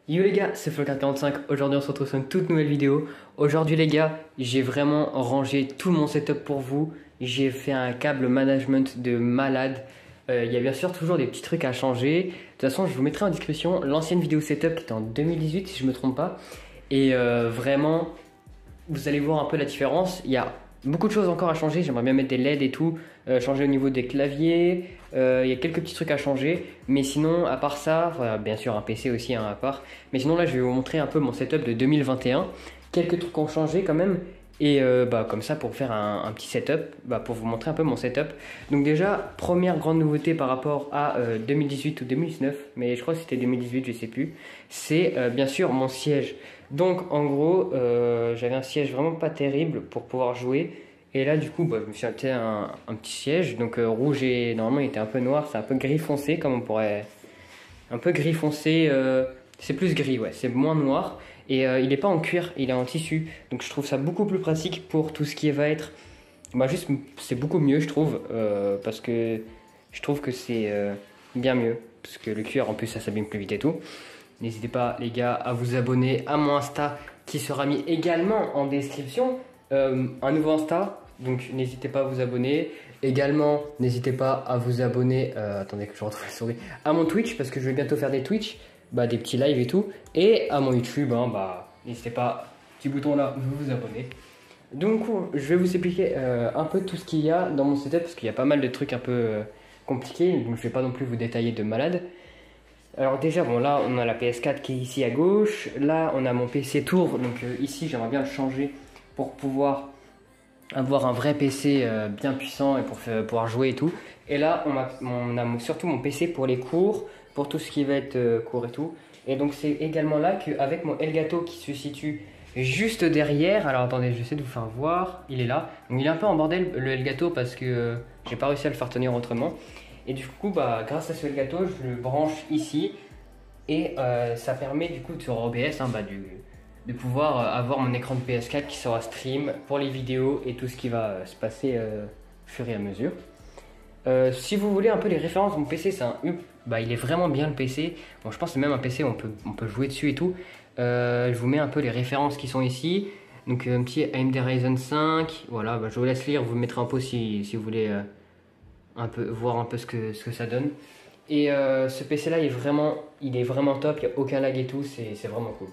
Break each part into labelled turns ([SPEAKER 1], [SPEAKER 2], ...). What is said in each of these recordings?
[SPEAKER 1] Yo les gars, c'est Flocar45, aujourd'hui on se retrouve sur une toute nouvelle vidéo. Aujourd'hui les gars, j'ai vraiment rangé tout mon setup pour vous. J'ai fait un câble management de malade. Il y a bien sûr toujours des petits trucs à changer. De toute façon je vous mettrai en description l'ancienne vidéo setup qui était en 2018 si je ne me trompe pas. Et vraiment, vous allez voir un peu la différence. Il y a beaucoup de choses encore à changer, j'aimerais bien mettre des LED et tout, changer au niveau des claviers, il y a quelques petits trucs à changer, mais sinon à part ça, voilà, bien sûr un PC aussi hein, à part, mais sinon là je vais vous montrer un peu mon setup de 2021, quelques trucs ont changé quand même, et comme ça pour faire un petit setup, pour vous montrer un peu mon setup. Donc déjà, première grande nouveauté par rapport à 2018 ou 2019, mais je crois que c'était 2018, je sais plus, c'est bien sûr mon siège. Donc en gros, j'avais un siège vraiment pas terrible pour pouvoir jouer. Et là du coup, je me suis acheté un petit siège. Donc rouge et normalement il était un peu noir. C'est un peu gris foncé comme on pourrait... Un peu gris foncé. C'est plus gris, ouais. C'est moins noir. Et il n'est pas en cuir, il est en tissu. Donc je trouve ça beaucoup plus pratique pour tout ce qui va être... juste, c'est beaucoup mieux je trouve. Parce que je trouve que c'est bien mieux. Parce que le cuir en plus ça s'abîme plus vite et tout. N'hésitez pas les gars à vous abonner à mon Insta qui sera mis également en description. Un nouveau Insta, donc n'hésitez pas à vous abonner. Également, n'hésitez pas à vous abonner, attendez que je retrouve la souris, à mon Twitch parce que je vais bientôt faire des Twitch, des petits lives et tout. Et à mon YouTube, n'hésitez pas, petit bouton là, vous abonner. Donc je vais vous expliquer un peu tout ce qu'il y a dans mon setup parce qu'il y a pas mal de trucs un peu compliqués. Donc je vais pas non plus vous détailler de malade. Alors déjà, là on a la PS4 qui est ici à gauche, là on a mon PC Tour, donc ici j'aimerais bien le changer pour pouvoir avoir un vrai PC bien puissant et pour pouvoir jouer et tout. Et là on a surtout mon PC pour les cours, pour tout ce qui va être cours et tout. Et donc c'est également là qu'avec mon Elgato qui se situe juste derrière, alors attendez, je vais essayer de vous faire voir, il est là. Donc il est un peu en bordel le Elgato parce que j'ai pas réussi à le faire tenir autrement. Et du coup, grâce à ce Elgato, je le branche ici et ça permet du coup sur OBS de pouvoir avoir mon écran de PS4 qui sera stream pour les vidéos et tout ce qui va se passer au fur et à mesure. Si vous voulez un peu les références de mon PC, c'est un UP, il est vraiment bien le PC. Bon, je pense que c'est même un PC où on peut jouer dessus et tout. Je vous mets un peu les références qui sont ici. Donc un petit AMD Ryzen 5, voilà, je vous laisse lire, vous le mettrez en pause si vous voulez... voir un peu ce que ça donne. Et ce PC là il est vraiment top, il n'y a aucun lag et tout, c'est vraiment cool.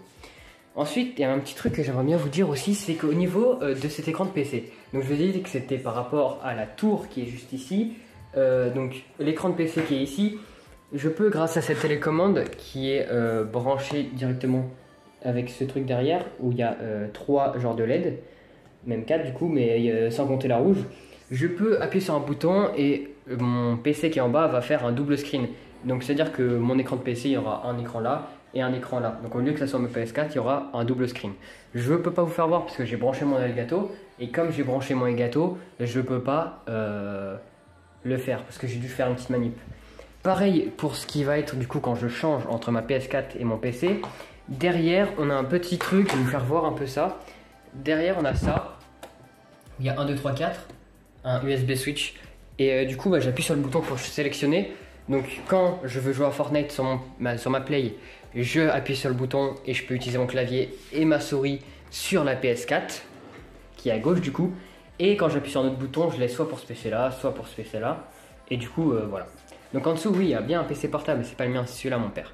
[SPEAKER 1] Ensuite il y a un petit truc que j'aimerais bien vous dire aussi, c'est qu'au niveau de cet écran de PC, donc je vous ai dit que c'était par rapport à la tour qui est juste ici, donc l'écran de PC qui est ici, je peux grâce à cette télécommande qui est branchée directement avec ce truc derrière où il y a 3 genres de LED, même 4 du coup, mais sans compter la rouge. Je peux appuyer sur un bouton et mon PC qui est en bas va faire un double screen. Donc c'est à dire que mon écran de PC, il y aura un écran là et un écran là. Donc au lieu que ça soit mon PS4, il y aura un double screen. Je ne peux pas vous faire voir parce que j'ai branché mon Elgato. Et comme j'ai branché mon Elgato, je ne peux pas le faire parce que j'ai dû faire une petite manip. Pareil pour ce qui va être du coup quand je change entre ma PS4 et mon PC. Derrière, on a un petit truc, je vais vous faire voir un peu ça. Derrière, on a ça. Il y a 1, 2, 3, 4. Un USB switch et du coup j'appuie sur le bouton pour sélectionner. Donc quand je veux jouer à Fortnite sur ma Play, je appuie sur le bouton et je peux utiliser mon clavier et ma souris sur la PS4 qui est à gauche du coup. Et quand j'appuie sur un autre bouton, je laisse soit pour ce PC là, soit pour ce PC là. Et du coup voilà. Donc en dessous oui, il y a bien un PC portable, mais c'est pas le mien, c'est celui-là mon père.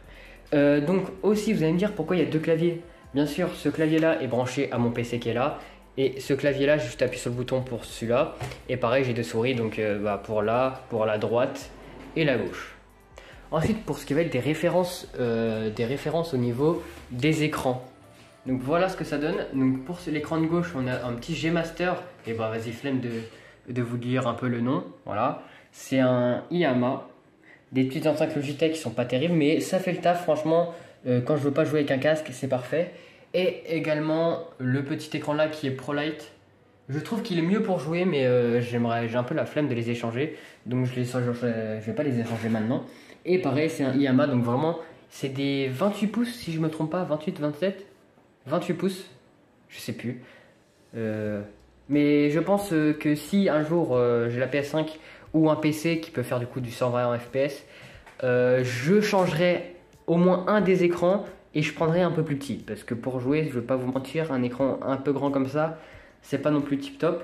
[SPEAKER 1] Donc aussi vous allez me dire pourquoi il y a 2 claviers. Bien sûr ce clavier là est branché à mon PC qui est là. Et ce clavier là, juste appuyer sur le bouton pour celui-là. Et pareil, j'ai 2 souris, donc pour la droite et la gauche. Ensuite, pour ce qui va être des références au niveau des écrans. Donc voilà ce que ça donne. Donc pour l'écran de gauche, on a un petit G-Master. Et vas-y, flemme de vous lire un peu le nom. Voilà. C'est un IAMA. Des petites enceintes Logitech qui sont pas terribles, mais ça fait le taf, franchement. Quand je veux pas jouer avec un casque, c'est parfait. Et également le petit écran là qui est ProLight. Je trouve qu'il est mieux pour jouer, mais j'ai un peu la flemme de les échanger. Donc je vais pas les échanger maintenant. Et pareil, c'est un IAMA, donc vraiment c'est des 28 pouces si je me trompe pas, 28, 27, 28 pouces, je sais plus. Mais je pense que si un jour j'ai la PS5 ou un PC qui peut faire du coup du 120 FPS, je changerai au moins un des écrans et je prendrai un peu plus petit parce que pour jouer, je vais pas vous mentir, un écran un peu grand comme ça, c'est pas non plus tip top.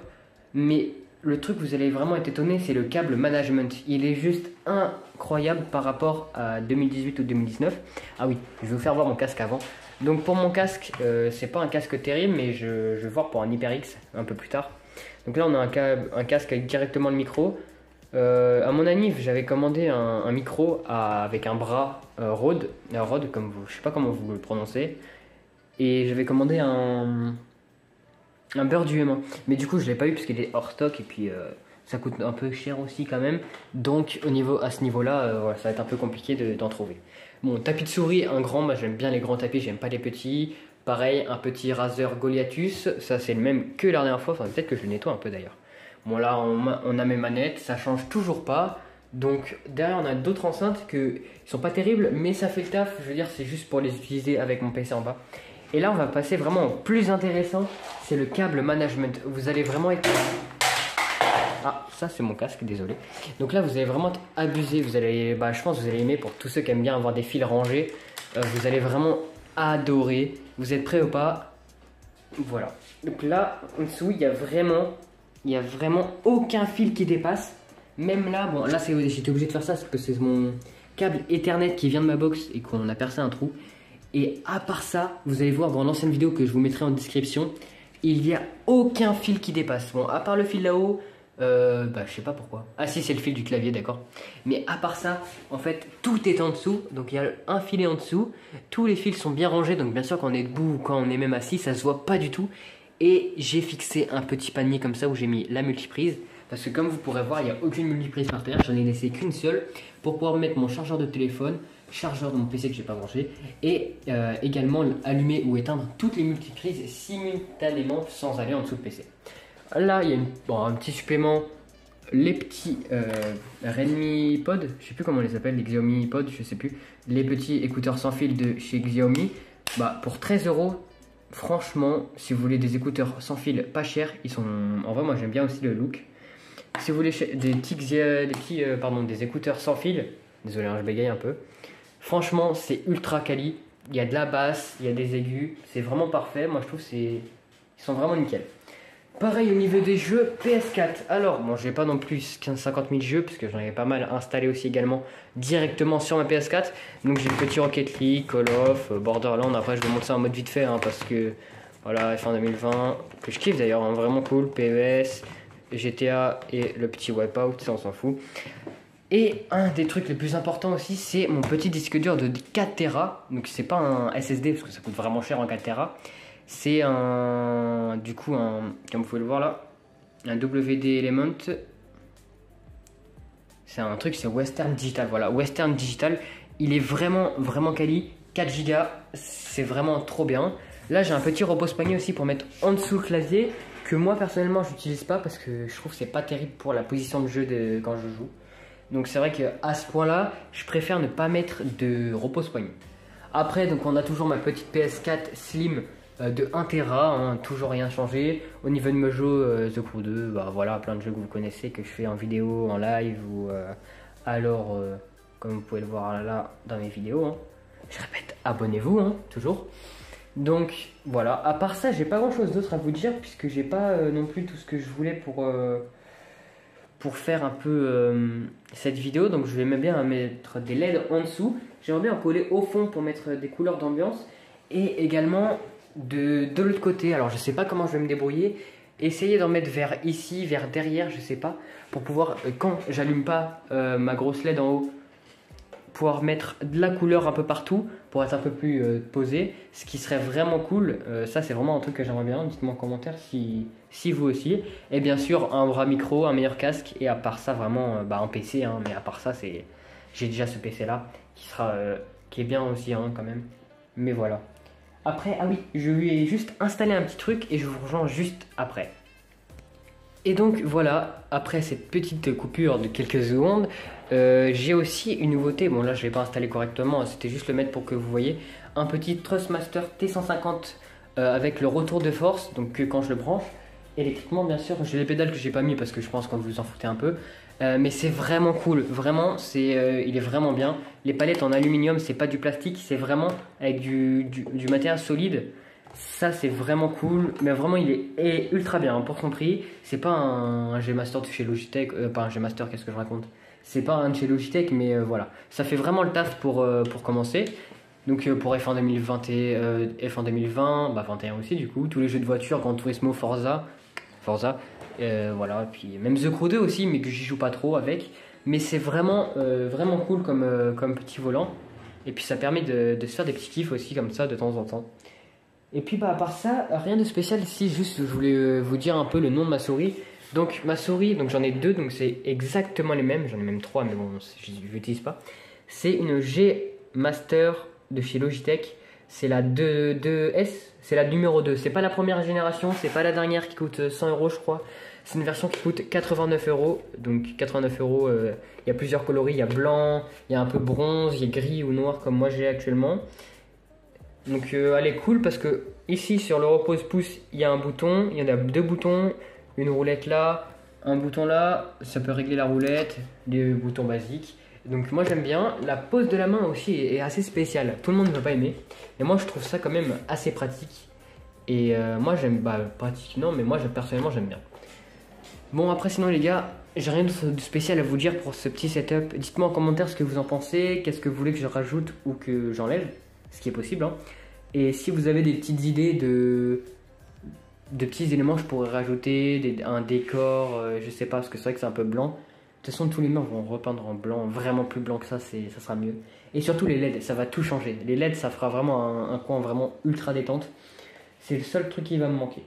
[SPEAKER 1] Mais le truc, vous allez vraiment être étonné, c'est le câble management. Il est juste incroyable par rapport à 2018 ou 2019. Ah oui, je vais vous faire voir mon casque avant. Donc pour mon casque, c'est pas un casque terrible, mais je vais voir pour un HyperX un peu plus tard. Donc là, on a un casque avec directement le micro. À mon anniv, j'avais commandé un micro avec un bras Rode, comme vous, je sais pas comment vous le prononcez, et j'avais commandé un beurre du humain. Mais du coup, je l'ai pas eu parce qu'il est hors stock et puis ça coûte un peu cher aussi quand même. Donc à ce niveau-là, voilà, ça va être un peu compliqué d'en trouver. Bon, tapis de souris, un grand, moi j'aime bien les grands tapis, j'aime pas les petits. Pareil, un petit Razer Goliathus, ça c'est le même que la dernière fois, enfin peut-être que je le nettoie un peu d'ailleurs. Bon là, on a mes manettes, ça change toujours pas. Donc derrière, on a d'autres enceintes qui sont pas terribles, mais ça fait le taf. Je veux dire, c'est juste pour les utiliser avec mon PC en bas. Et là, on va passer vraiment au plus intéressant, c'est le câble management. Vous allez vraiment être... Ah, ça c'est mon casque, désolé. Donc là, vous allez vraiment être abusé. Vous allez, je pense que vous allez aimer pour tous ceux qui aiment bien avoir des fils rangés. Vous allez vraiment adorer. Vous êtes prêts ou pas? Voilà. Donc là, en dessous, il y a vraiment aucun fil qui dépasse. Même là, bon, là j'étais obligé de faire ça parce que c'est mon câble Ethernet qui vient de ma box et qu'on a percé un trou. Et à part ça, vous allez voir dans l'ancienne vidéo que je vous mettrai en description, il n'y a aucun fil qui dépasse. Bon, à part le fil là-haut, je sais pas pourquoi. Ah si, c'est le fil du clavier, d'accord. Mais à part ça, en fait, tout est en dessous. Donc il y a un filet en dessous. Tous les fils sont bien rangés. Donc bien sûr, quand on est debout ou quand on est même assis, ça se voit pas du tout. Et j'ai fixé un petit panier comme ça où j'ai mis la multiprise. Parce que comme vous pourrez voir, il n'y a aucune multiprise par terre. J'en ai laissé qu'une seule pour pouvoir mettre mon chargeur de téléphone, chargeur de mon PC que j'ai pas branché, et également allumer ou éteindre toutes les multiprises simultanément sans aller en dessous de PC. Là, il y a un petit supplément, les petits Redmi Pod, je sais plus comment on les appelle, les Xiaomi Pod, je sais plus, les petits écouteurs sans fil de chez Xiaomi, pour 13 €. Franchement, si vous voulez des écouteurs sans fil pas chers, ils sont... En vrai, moi j'aime bien aussi le look. Si vous voulez des écouteurs sans fil, désolé, hein, je bégaye un peu. Franchement, c'est ultra quali. Il y a de la basse, il y a des aigus. C'est vraiment parfait. Moi, je trouve ils sont vraiment nickel. Pareil au niveau des jeux PS4. Alors, bon, j'ai pas non plus 50 000 jeux, parce que j'en avais pas mal installé aussi également directement sur ma PS4. Donc, j'ai le petit Rocket League, Call of, Borderlands. Après, je vais montrer ça en mode vite fait, hein, parce que voilà, fin 2020, que je kiffe d'ailleurs, hein, vraiment cool. PES, GTA et le petit Wipeout, ça on s'en fout. Et un des trucs les plus importants aussi, c'est mon petit disque dur de 4 Tera. Donc c'est pas un SSD parce que ça coûte vraiment cher en 4 Tera. C'est comme vous pouvez le voir là, un WD Element. C'est un truc, c'est Western Digital. Voilà, Western Digital. Il est vraiment quali. 4 Go, c'est vraiment trop bien. Là j'ai un petit repose-poignet aussi pour mettre en dessous le clavier, que moi personnellement j'utilise pas parce que je trouve que c'est pas terrible pour la position de jeu quand je joue. Donc c'est vrai qu'à ce point là, je préfère ne pas mettre de repose-poignet. Après, donc on a toujours ma petite PS4 Slim de 1 Tera, hein, toujours rien changé. Au niveau de mes jeux, The Crew 2, voilà, plein de jeux que vous connaissez, que je fais en vidéo, en live ou comme vous pouvez le voir là dans mes vidéos, hein. Je répète, abonnez-vous, hein, toujours. Donc voilà, à part ça, j'ai pas grand chose d'autre à vous dire puisque j'ai pas non plus tout ce que je voulais pour faire un peu cette vidéo. Donc je vais même bien mettre des LED en dessous. J'aimerais bien en coller au fond pour mettre des couleurs d'ambiance et également de l'autre côté. Alors je sais pas comment je vais me débrouiller. Essayer d'en mettre vers ici, vers derrière, je sais pas, pour pouvoir quand j'allume pas ma grosse LED en haut, pouvoir mettre de la couleur un peu partout pour être un peu plus posé, ce qui serait vraiment cool. Ça c'est vraiment un truc que j'aimerais bien, dites-moi en commentaire si vous aussi. Et bien sûr un bras micro, un meilleur casque et à part ça vraiment un PC, hein, mais à part ça j'ai déjà ce PC là qui est bien aussi, hein, quand même. Mais voilà. Après, ah oui, je lui ai juste installé un petit truc et je vous rejoins juste après. Et donc voilà, après cette petite coupure de quelques secondes, j'ai aussi une nouveauté. Bon là je ne l'ai pas installé correctement, c'était juste le mettre pour que vous voyez. Un petit Trustmaster T150 avec le retour de force, donc quand je le branche, électriquement bien sûr, j'ai les pédales que j'ai pas mis parce que je pense qu'on vous en foutez un peu. Mais c'est vraiment cool, vraiment, il est vraiment bien. Les palettes en aluminium, c'est pas du plastique, c'est vraiment avec du matériel solide. Ça, c'est vraiment cool, mais vraiment, est ultra bien hein, pour son prix. C'est pas un G Master de chez Logitech, pas un G Master, qu'est-ce que je raconte? C'est pas un de chez Logitech, mais voilà. Ça fait vraiment le taf pour commencer. Donc pour F1 2020, F1 2020, bah 21 aussi du coup, tous les jeux de voiture, Gran Turismo, Forza, voilà, puis même The Crew 2 aussi, mais que j'y joue pas trop avec. Mais c'est vraiment cool comme petit volant. Et puis ça permet de se faire des petits kiffs aussi comme ça de temps en temps. Et puis bah à part ça, rien de spécial ici, juste je voulais vous dire un peu le nom de ma souris. Donc ma souris, donc j'en ai deux, donc c'est exactement les mêmes, j'en ai même trois, mais bon, je l'utilise pas. C'est une G Master de chez Logitech, c'est la 2S, c'est la numéro 2. C'est pas la première génération, c'est pas la dernière qui coûte 100 euros je crois. C'est une version qui coûte 89 euros. Donc 89 euros, il y a plusieurs coloris, il y a blanc, il y a un peu bronze, il y a gris ou noir comme moi j'ai actuellement. Donc elle est cool parce que ici sur le repose-pouce, il y a un bouton, il y en a deux boutons, une roulette là, un bouton là, ça peut régler la roulette, des boutons basiques. Donc moi j'aime bien, la pose de la main aussi est assez spéciale, tout le monde ne va pas aimer, mais moi je trouve ça quand même assez pratique. Et moi j'aime, bah pratique non, mais moi personnellement j'aime bien. Bon après sinon les gars, j'ai rien de spécial à vous dire pour ce petit setup. Dites-moi en commentaire ce que vous en pensez, qu'est-ce que vous voulez que je rajoute ou que j'enlève, ce qui est possible hein. Et si vous avez des petites idées de petits éléments que je pourrais rajouter, un décor, je sais pas, parce que c'est vrai que c'est un peu blanc. De toute façon, tous les murs vont repeindre en blanc, vraiment plus blanc que ça, ça sera mieux. Et surtout les LED, ça va tout changer. Les LED, ça fera vraiment un coin vraiment ultra détente. C'est le seul truc qui va me manquer.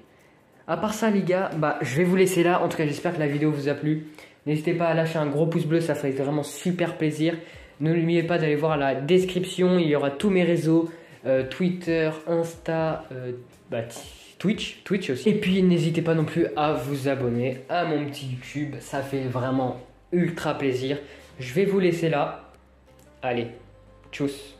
[SPEAKER 1] À part ça, les gars, bah, je vais vous laisser là. En tout cas, j'espère que la vidéo vous a plu. N'hésitez pas à lâcher un gros pouce bleu, ça ferait vraiment super plaisir. N'oubliez pas d'aller voir la description, il y aura tous mes réseaux, Twitter, Insta, Twitch aussi. Et puis n'hésitez pas non plus à vous abonner à mon petit YouTube, ça fait vraiment ultra plaisir. Je vais vous laisser là. Allez, tchuss.